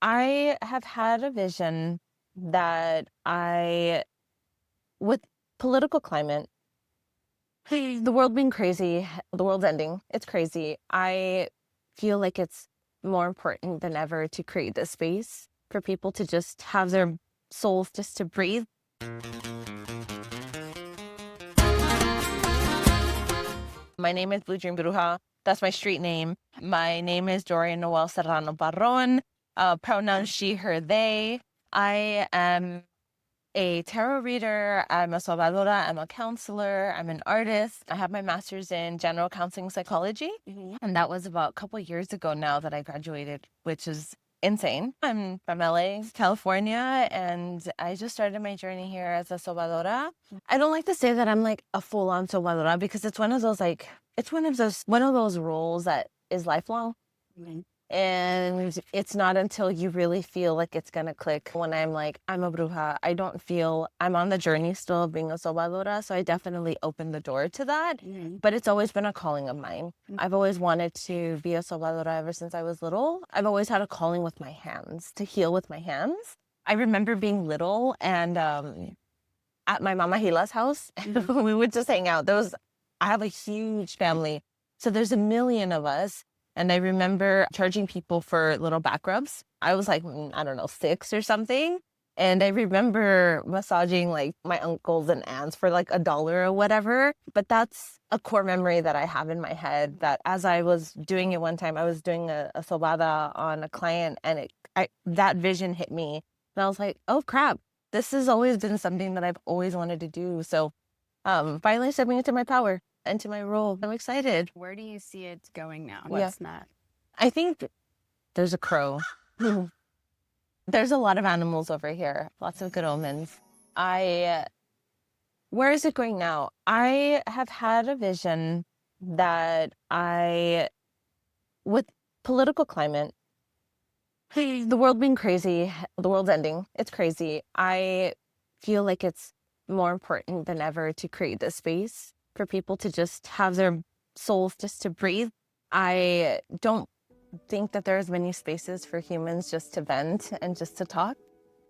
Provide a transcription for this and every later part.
I have had a vision that with political climate, the world being crazy, the world's ending, it's crazy. I feel like it's more important than ever to create this space for people to just have their souls just to breathe. My name is Blue Dream Bruja. That's my street name. My name is Dorian Noel Serrano Barron. Pronouns she, her, they. I am a tarot reader. I'm a sobadora. I'm a counselor. I'm an artist. I have my master's in general counseling psychology. And that was about a couple of years ago now that I graduated, which is insane. I'm from LA, California, and I just started my journey here as a sobadora. I don't like to say that I'm like a full-on sobadora because it's one of those roles that is lifelong. And it's not until you really feel like it's going to click. When I'm like, I'm a bruja, I don't feel I'm on the journey still of being a sobadora. So I definitely opened the door to that. But it's always been a calling of mine. I've always wanted to be a sobadora ever since I was little. I've always had a calling with my hands, to heal with my hands. I remember being little and at my Mama Hila's house, we would just hang out. I have a huge family. So there's a million of us. And I remember charging people for little back rubs. I was like, I don't know, 6 or something. And I remember massaging like my uncles and aunts for like $1 or whatever. But that's a core memory that I have in my head, that as I was doing it one time, I was doing a sobada on a client and that vision hit me. And I was like, oh crap, this has always been something that I've always wanted to do. So finally stepping into my power. Into my role. I'm excited. Where do you see it going now? What's next? I think there's a crow. There's a lot of animals over here. Lots of good omens. Where is it going now? I have had a vision that with political climate, the world being crazy, the world's ending, it's crazy. I feel like it's more important than ever to create this space for people to just have their souls just to breathe. I don't think that there's many spaces for humans just to vent and just to talk.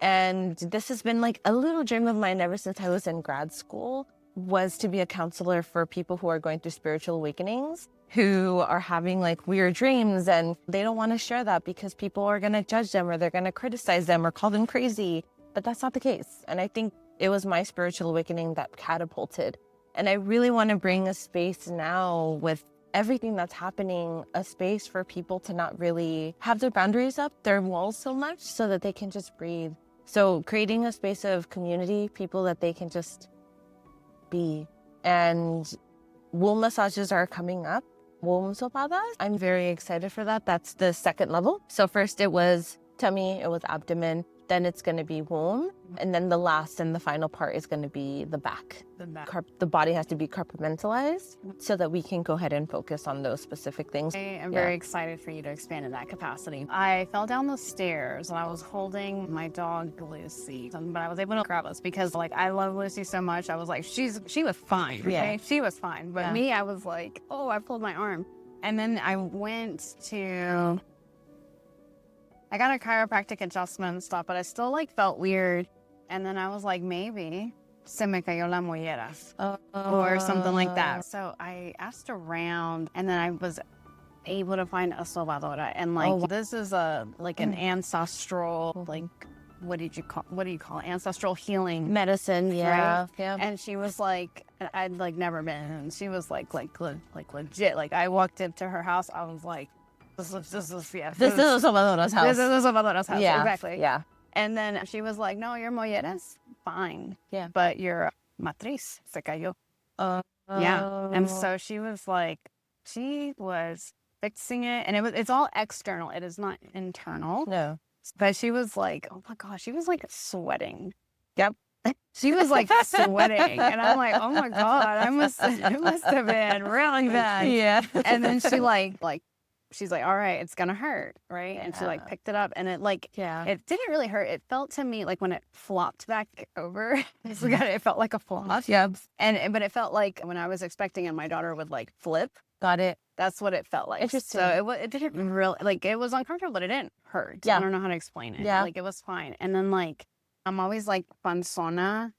And this has been like a little dream of mine ever since I was in grad school, was to be a counselor for people who are going through spiritual awakenings, who are having like weird dreams and they don't want to share that because people are going to judge them or they're going to criticize them or call them crazy. But that's not the case. And I think it was my spiritual awakening that catapulted. And I really want to bring a space now with everything that's happening, a space for people to not really have their boundaries up, their walls so much, so that they can just breathe. So creating a space of community, people that they can just be. And womb massages are coming up, womb sobadas. I'm very excited for that. That's the second level. So first it was tummy, it was abdomen. Then it's going to be womb. And then the last and the final part is going to be the back. The body has to be compartmentalized so that we can go ahead and focus on those specific things. I am very excited for you to expand in that capacity. I fell down the stairs and I was holding my dog, Lucy. But I was able to grab us because like I love Lucy so much. I was like, she was fine. Okay? She was fine. But me, I was like, oh, I pulled my arm. And then I got a chiropractic adjustment and stuff, but I still like felt weird. And then I was like, maybe se me cayó la mollera or something like that. So I asked around and then I was able to find a sobadora. And like, this is an ancestral, like, what do you call it? Ancestral healing medicine. Right? And she was like, I'd like never been. And she was like legit. Like I walked into her house. I was like, This is a sobadora's house. This is a sobadora's house. Yeah, exactly. Yeah. And then she was like, no, your mollera's fine. Yeah. But your matriz se cayó. Yeah. And so she was like, she was fixing it. And it's all external. It is not internal. No. But she was like, oh my gosh, she was like sweating. Yep. She was like sweating. And I'm like, oh my God, it must have been really bad. Yeah. And then she she's like, all right, it's gonna hurt, right? Yeah. And she like picked it up and it it didn't really hurt. It felt to me like when it flopped back over, it felt like a flop. Yeah. But it felt like when I was expecting and my daughter would like flip, Got it. That's what it felt like. Interesting. So it didn't really, like, it was uncomfortable, but it didn't hurt. Yeah. I don't know how to explain it. Yeah. Like, it was fine. And then, like, I'm always, like, panzona.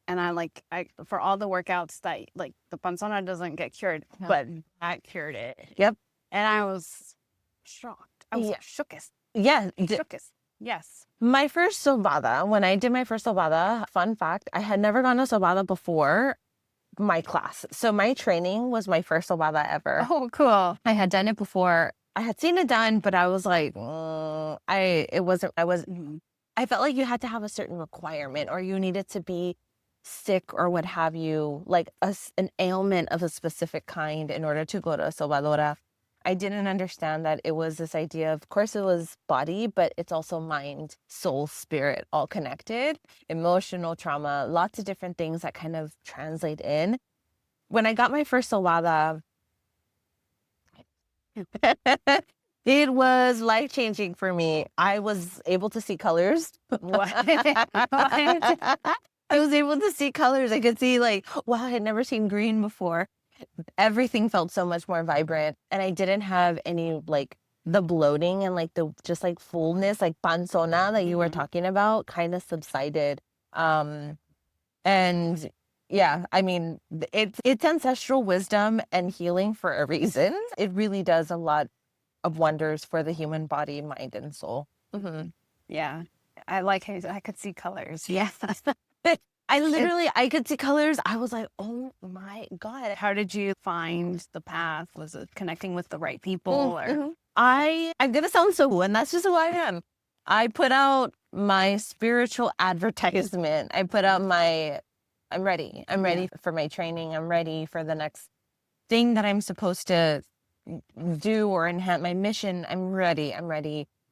And I for all the workouts that, like, the panzona doesn't get cured, but that cured it. Yep. And I was shocked. I was Yeah. shookest. Yeah. Shookest. Yes. My first sobada, when I did my first sobada, fun fact, I had never gone to sobada before my class. So my training was my first sobada ever. Oh, cool. I had done it before. I had seen it done, but I was like, I felt like you had to have a certain requirement, or you needed to be sick or what have you, like an ailment of a specific kind in order to go to a sobadora. I didn't understand that it was this idea of course, it was body, but it's also mind, soul, spirit, all connected, emotional trauma, lots of different things that kind of translate in. When I got my first sobada, it was life-changing for me. I was able to see colors. What? I was able to see colors. I could see like, wow, I had never seen green before. Everything felt so much more vibrant. And I didn't have any like the bloating and like the just like fullness, like panzona that you were talking about kind of subsided. And yeah, I mean, it's ancestral wisdom and healing for a reason. It really does a lot of wonders for the human body, mind, and soul. Mm-hmm. Yeah. I like how I could see colors. Yeah. I could see colors. I was like, oh my God. How did you find the path? Was it connecting with the right people? Or I'm gonna sound so cool, and that's just who I am. I put out my spiritual advertisement. I put out I'm ready. I'm ready for my training. I'm ready for the next thing that I'm supposed to do or enhance my mission. I'm ready.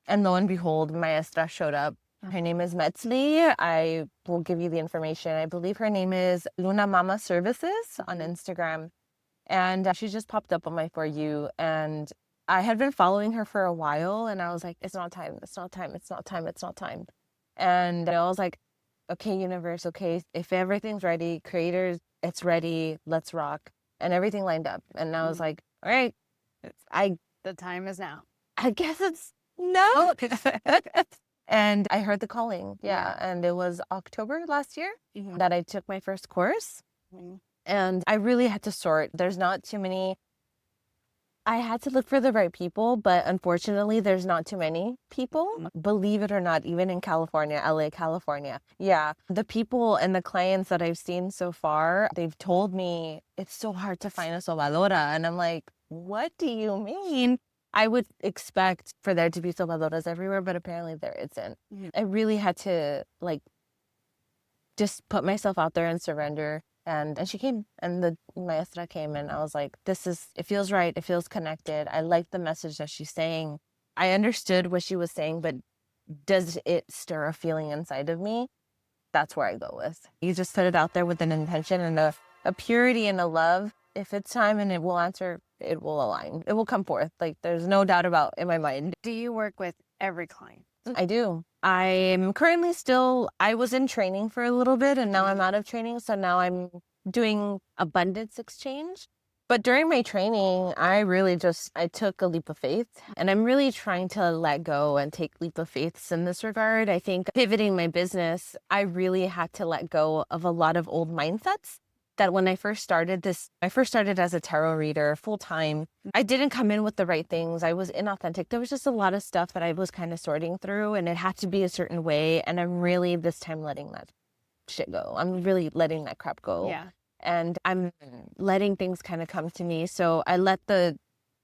And lo and behold, Maestra showed up. Her name is Metzli. I will give you the information. I believe her name is Luna Mama Services on Instagram. And she just popped up on my For You. And I had been following her for a while. And I was like, it's not time. And I was like, okay, universe, okay, if everything's ready, creators, it's ready, let's rock. And everything lined up. And I was like, all right, the time is now. I guess it's no. And I heard the calling. Yeah. And it was October last year that I took my first course. And I really had to sort. There's not too many. I had to look for the right people, but unfortunately, there's not too many people. Believe it or not, even in California, LA, California. Yeah. The people and the clients that I've seen so far, they've told me it's so hard to find a sobadora. And I'm like, what do you mean? I would expect for there to be sobadoras everywhere, but apparently there isn't. I really had to like just put myself out there and surrender. And she came, and the maestra came, and I was like, it feels right. It feels connected. I like the message that she's saying. I understood what she was saying, but does it stir a feeling inside of me? That's where I go with. You just put it out there with an intention and a purity and a love. If it's time and it will answer, it will align. It will come forth. Like there's no doubt about in my mind. Do you work with every client? I do. I'm currently I was in training for a little bit and now I'm out of training. So now I'm doing abundance exchange. But during my training, I took a leap of faith, and I'm really trying to let go and take leap of faiths in this regard. I think pivoting my business, I really had to let go of a lot of old mindsets. That when I first started as a tarot reader full time. I didn't come in with the right things. I was inauthentic. There was just a lot of stuff that I was kind of sorting through, and it had to be a certain way. And I'm really this time letting that shit go. I'm really letting that crap go. Yeah. And I'm letting things kind of come to me. So I let the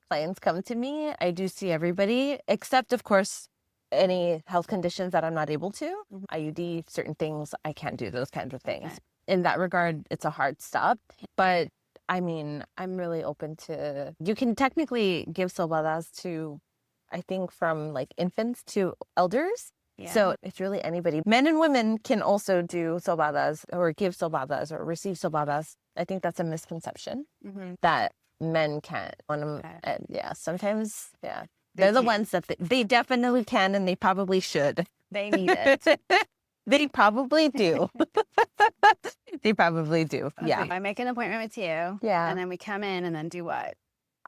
clients come to me. I do see everybody, except of course, any health conditions that I'm not able to. IUD, certain things, I can't do those kinds of things. Okay. In that regard, it's a hard stop. But I mean, I'm really open to, you can technically give sobadas to, I think from like infants to elders. Yeah. So it's really anybody. Men and women can also do sobadas or give sobadas or receive sobadas. I think that's a misconception that men can't. Yeah, sometimes, yeah. They're the ones that they definitely can, and they probably should. They need it. They probably do. They probably do. Yeah. I make an appointment with you. Yeah. And then we come in and then do what?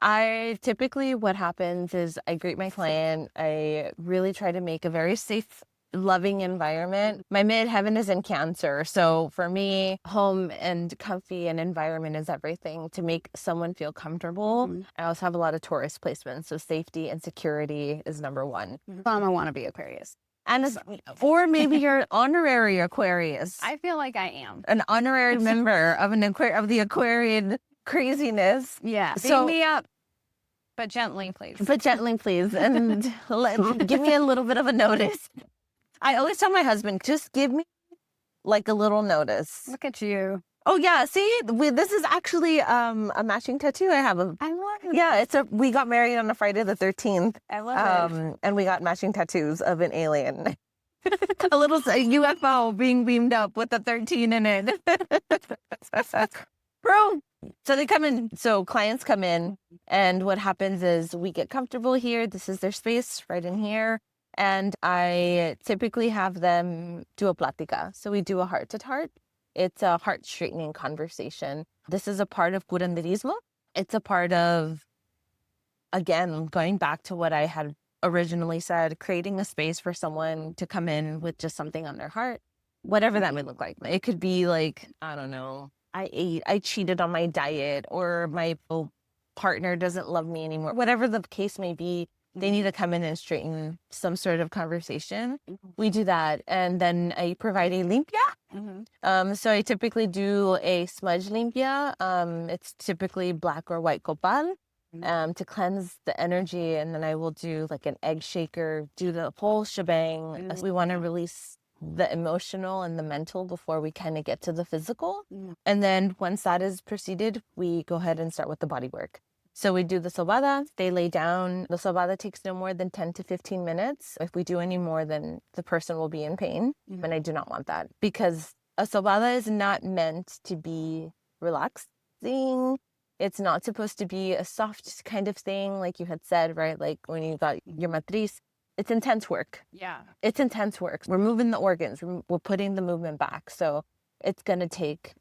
I typically, what happens is I greet my client. I really try to make a very safe, loving environment. My midheaven is in Cancer. So for me, home and comfy and environment is everything to make someone feel comfortable. I also have a lot of Taurus placements. So safety and security is number one. I want to be Aquarius. And or maybe you're an honorary Aquarius. I feel like I am. An honorary member of of the Aquarian craziness. Yeah. So beat me up, but gently, please. But gently, please. And give me a little bit of a notice. I always tell my husband, just give me like a little notice. Look at you. Oh yeah, see, this is actually a matching tattoo I have. I love it. Yeah, we got married on a Friday the 13th. I love it. And we got matching tattoos of an alien. A little UFO being beamed up with the 13 in it. Bro. So they come in, so clients come in, and what happens is we get comfortable here. This is their space right in here. And I typically have them do a plática. So we do a heart-to-heart. It's a heart-straightening conversation. This is a part of curanderismo. It's a part of, again, going back to what I had originally said, creating a space for someone to come in with just something on their heart, whatever that may look like. It could be like, I don't know, I cheated on my diet, or my partner doesn't love me anymore. Whatever the case may be, they need to come in and straighten some sort of conversation. We do that. And then I provide a limpia. So I typically do a smudge limpia. It's typically black or white copal to cleanse the energy. And then I will do like an egg shaker, do the whole shebang. We want to release the emotional and the mental before we kind of get to the physical. And then once that is proceeded, we go ahead and start with the body work. So we do the sobada, they lay down. The sobada takes no more than 10 to 15 minutes. If we do any more, then the person will be in pain. And I do not want that, because a sobada is not meant to be relaxing. It's not supposed to be a soft kind of thing, like you had said, right? Like when you got your matriz. It's intense work. Yeah. It's intense work. We're moving the organs. We're putting the movement back. So it's going to take...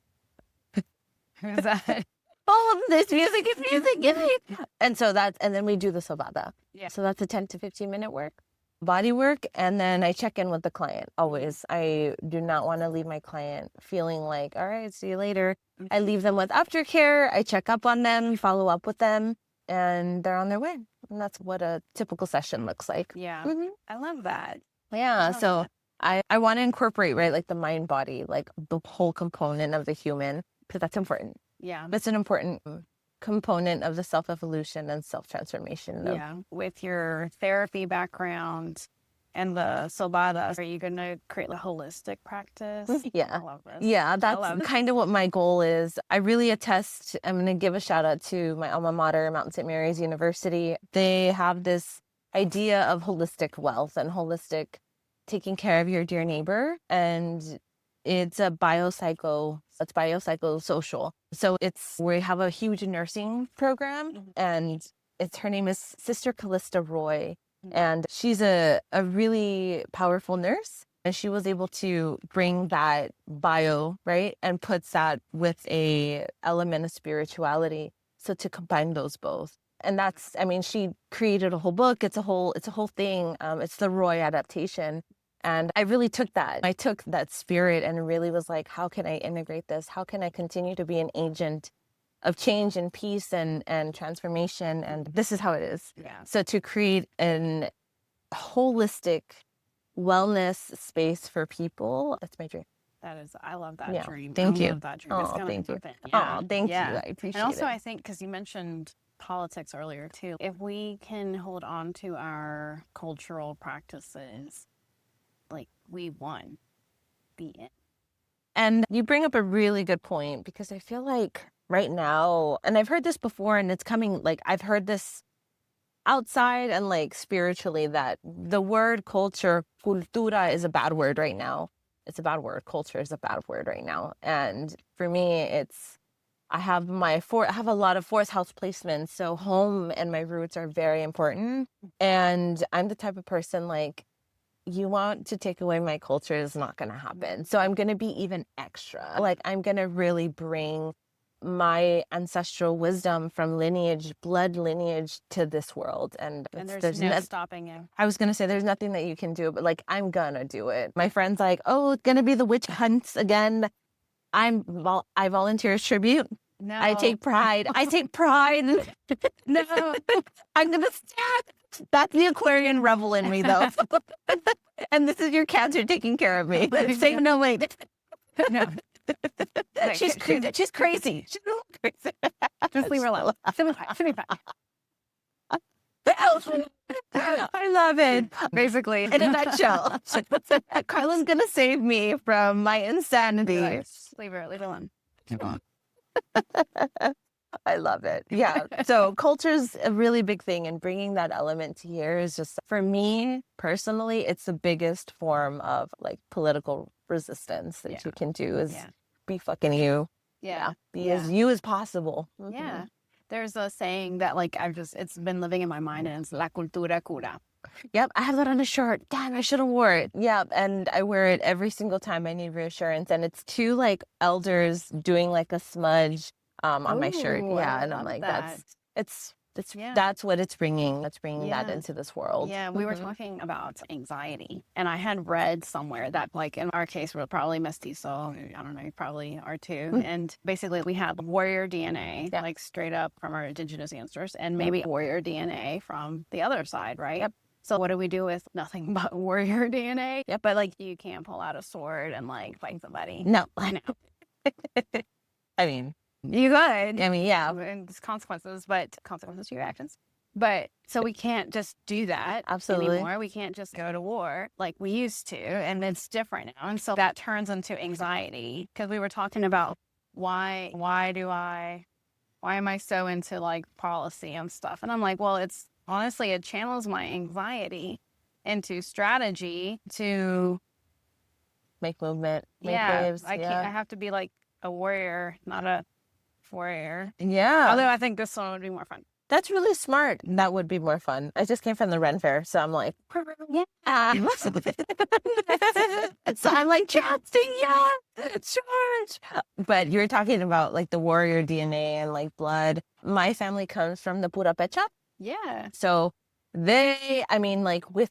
Who's that? Oh, this music is music. And so and then we do the sobada. Yeah. So that's a 10 to 15 minute work, body work. And then I check in with the client always. I do not want to leave my client feeling like, all right, see you later. I leave them with aftercare. I check up on them, follow up with them, and they're on their way. And that's what a typical session looks like. Yeah. I love that. Yeah. So I want to incorporate, right, like the mind body, like the whole component of the human, because that's important. Yeah. It's an important component of the self-evolution and self-transformation. Yeah. With your therapy background and the sobadas, are you going to create a holistic practice? Yeah. I love this. Yeah, that's kind of what my goal is. I really attest, I'm going to give a shout out to my alma mater, Mountain St. Mary's University. They have this idea of holistic wealth and holistic taking care of your dear neighbor. And it's a biopsychosocial. So we have a huge nursing program, and her name is Sister Callista Roy. And she's a really powerful nurse. And she was able to bring that bio, right, and puts that with a element of spirituality. So to combine those both. And she created a whole book. It's a whole thing. It's the Roy adaptation. And I really took that. I took that spirit and really was like, how can I integrate this? How can I continue to be an agent of change and peace and transformation? And this is how it is. Yeah. So to create an holistic wellness space for people, that's my dream. I love that dream. Thank you. I love that dream. Oh, it's kind thank of you. Yeah. Oh, thank you. I appreciate it. And also, I think, because you mentioned politics earlier too, if we can hold on to our cultural practices, like we won, be it. And you bring up a really good point, because I feel like right now, and I've heard this before, and it's coming, like I've heard this outside and like spiritually, that the word culture, cultura, is a bad word right now. It's a bad word. Culture is a bad word right now. And for me, I have a lot of fourth house placements. So home and my roots are very important. And I'm the type of person, like, you want to take away my culture is not going to happen. So I'm going to be even extra. Like, I'm going to really bring my ancestral wisdom from lineage, blood lineage to this world. And there's no stopping you. I was going to say, there's nothing that you can do, but like, I'm going to do it. My friend's like, oh, it's going to be the witch hunts again. I volunteer as tribute. No. I take pride. I take pride. No, I'm going to stand. That's the Aquarian rebel in me, though. And this is your Cancer taking care of me. Say no, wait. No. She's crazy. She's crazy. She's a little crazy. Just leave her alone. Semi quiet. I love it. Basically, In a nutshell, Carla's gonna save me from my insanity. Leave her alone. I love it. Yeah. So culture's a really big thing, and bringing that element to here is just, for me personally, it's the biggest form of like political resistance that you can do is be fucking you. Yeah. Be as you as possible. Yeah. There's a saying that like it's been living in my mind, and it's La Cultura Cura. Yep, I have that on a shirt. Damn, I should have wore it. Yeah, and I wear it every single time I need reassurance. And it's two like elders doing like a smudge on my shirt. Yeah, and I'm like, that's what it's bringing. That's bringing that into this world. Yeah, we were talking about anxiety, and I had read somewhere that like in our case we're probably mestizo. I don't know, you probably are too. And basically we had warrior DNA, like straight up from our indigenous ancestors, and maybe warrior DNA from the other side, right? Yep. So what do we do with nothing but warrior DNA? Yep. But like you can't pull out a sword and like fight somebody. No, I know. I mean, you could. I mean, yeah. And there's consequences to your actions. But so we can't just do that anymore. We can't just go to war like we used to. And it's different now. And so that turns into anxiety, because we were talking about why am I so into like policy and stuff? And I'm like, well, it's honestly, it channels my anxiety into strategy to make movement, make waves. I have to be like a warrior, not a warrior. Yeah. Although I think this one would be more fun. That's really smart. That would be more fun. I just came from the Ren Fair, so I'm like, yeah. So I'm like, Chasting, charge. But you're talking about like the warrior DNA and like blood. My family comes from the Pura Pecha. Yeah. So like with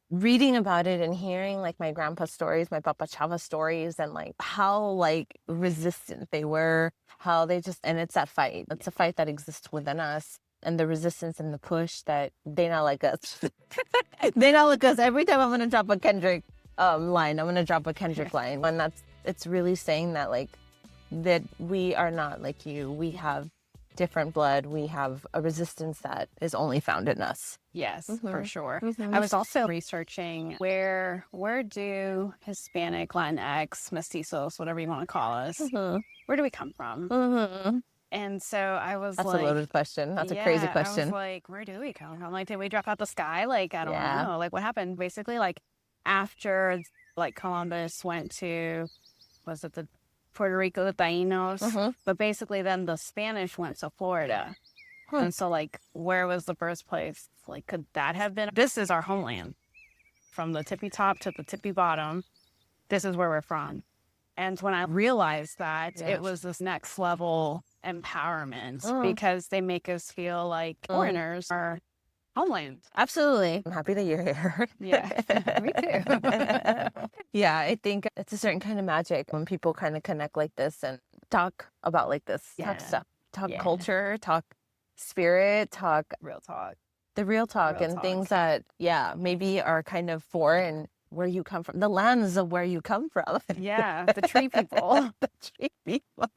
reading about it and hearing like my grandpa's stories, my Papa Chava stories, and like how like resistant they were, how they just, and it's that fight. It's a fight that exists within us, and the resistance and the push that they not like us. They not like us. Every time I'm going to drop a Kendrick line, I'm going to drop a Kendrick line. And it's really saying that like, that we are not like you. We have different blood. We have a resistance that is only found in us. Yes, for sure. I was also researching where do Hispanic, Latinx, mestizos, whatever you want to call us, where do we come from? And so I was That's like... a loaded question. That's a crazy question. I was like, where do we come from? Like, did we drop out the sky? Like, I don't know. Like, what happened? Basically, like, after, like, Columbus went to, was it the Puerto Rico, the Taínos? But basically then the Spanish went to Florida. And so, like, where was the birthplace? Like, could that have been? This is our homeland. From the tippy top to the tippy bottom, this is where we're from. And when I realized that, it was this next level empowerment, because they make us feel like foreigners are homeland. Absolutely. I'm happy that you're here. Yeah, me too. Yeah, I think it's a certain kind of magic when people kind of connect like this and talk about like this talk stuff. Talk culture, talk spirit, talk real talk. The real talk and things that, maybe are kind of foreign where you come from, the lands of where you come from. Yeah, the tree people. The tree people.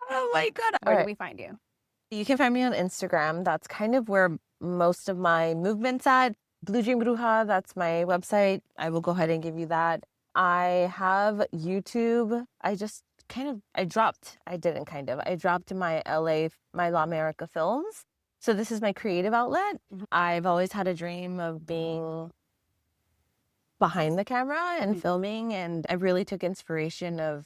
Oh my God. Where do we find you? You can find me on Instagram. That's kind of where most of my movement's at. Blue Dream Bruja, that's my website. I will go ahead and give you that. I have YouTube. I dropped my La America films. So this is my creative outlet. I've always had a dream of being behind the camera and filming, and I really took inspiration of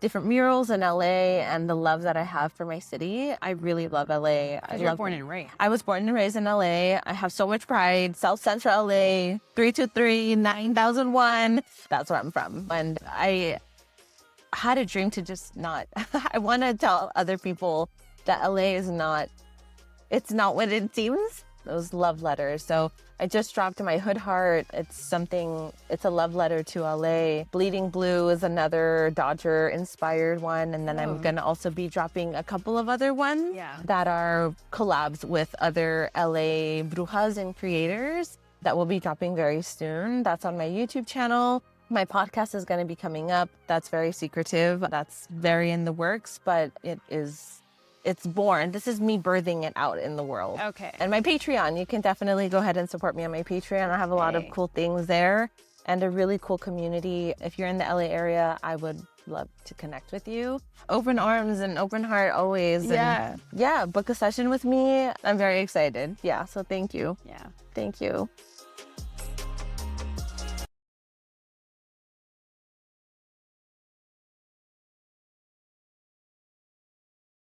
different murals in LA and the love that I have for my city. I really love LA. You're born and raised. I was born and raised in LA. I have so much pride. South Central LA, 323, 9001. That's where I'm from. And had a dream to just not, I want to tell other people that LA is not, it's not what it seems. Those love letters. So I just dropped my Hood Heart. It's a love letter to LA. Bleeding Blue is another Dodger inspired one. And then I'm going to also be dropping a couple of other ones that are collabs with other LA brujas and creators that will be dropping very soon. That's on my YouTube channel. My podcast is going to be coming up. That's very secretive. That's very in the works, but it's born. This is me birthing it out in the world. Okay. And my Patreon, you can definitely go ahead and support me on my Patreon. I have a lot of cool things there and a really cool community. If you're in the LA area, I would love to connect with you. Open arms and open heart always. Yeah. And book a session with me. I'm very excited. Yeah, so thank you. Yeah. Thank you.